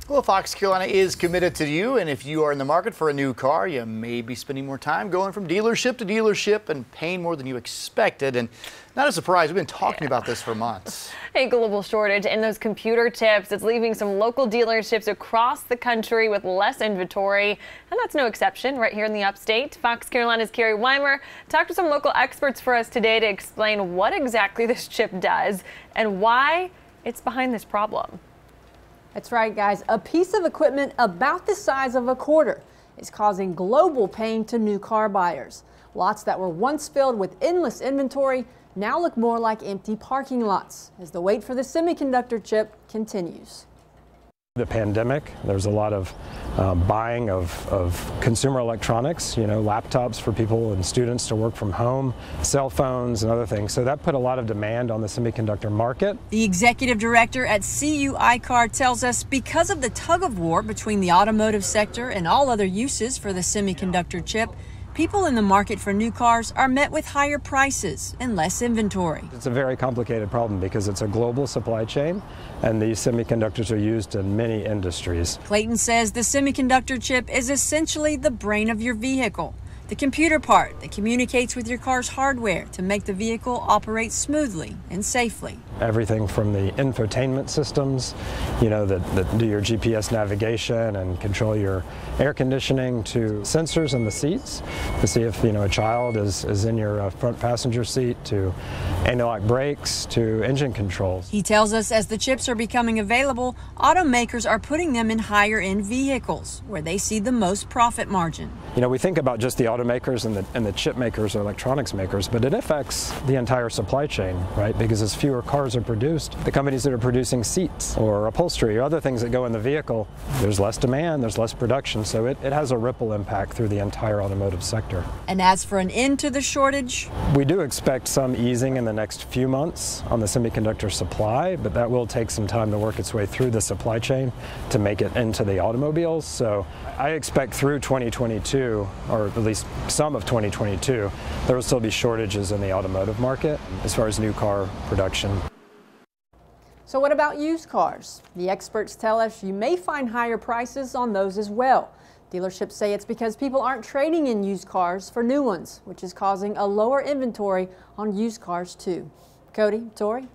Well, Fox Carolina is committed to you, and if you are in the market for a new car, you may be spending more time going from dealership to dealership and paying more than you expected. And not a surprise, we've been talking about this for months. A global shortage in those computer chips. It's leaving some local dealerships across the country with less inventory, and that's no exception right here in the upstate. Fox Carolina's Carrie Weimer talked to some local experts for us today to explain what exactly this chip does and why it's behind this problem. That's right, guys. A piece of equipment about the size of a quarter is causing global pain to new car buyers. Lots that were once filled with endless inventory now look more like empty parking lots as the wait for the semiconductor chip continues. The pandemic, there's a lot of buying of consumer electronics, laptops for people and students to work from home, cell phones and other things. So that put a lot of demand on the semiconductor market. The executive director at CU iCar tells us because of the tug of war between the automotive sector and all other uses for the semiconductor chip, people in the market for new cars are met with higher prices and less inventory. It's a very complicated problem because it's a global supply chain and these semiconductors are used in many industries. Clayton says the semiconductor chip is essentially the brain of your vehicle, the computer part that communicates with your car's hardware to make the vehicle operate smoothly and safely. Everything from the infotainment systems, that do your GPS navigation and control your air conditioning, to sensors in the seats to see if a child is in your front passenger seat, to anti-lock brakes, to engine controls. He tells us as the chips are becoming available, automakers are putting them in higher end vehicles where they see the most profit margin. We think about just the automakers and the chip makers or electronics makers, but it affects the entire supply chain, right? Because as fewer cars are produced, the companies that are producing seats or upholstery or other things that go in the vehicle, there's less demand, there's less production, so it has a ripple impact through the entire automotive sector. And as for an end to the shortage, we do expect some easing in the next few months on the semiconductor supply, but that will take some time to work its way through the supply chain to make it into the automobiles. So I expect through 2022, or at least some of 2022, there will still be shortages in the automotive market as far as new car production. So what about used cars? The experts tell us you may find higher prices on those as well. Dealerships say it's because people aren't trading in used cars for new ones, which is causing a lower inventory on used cars too. Cody, Tori?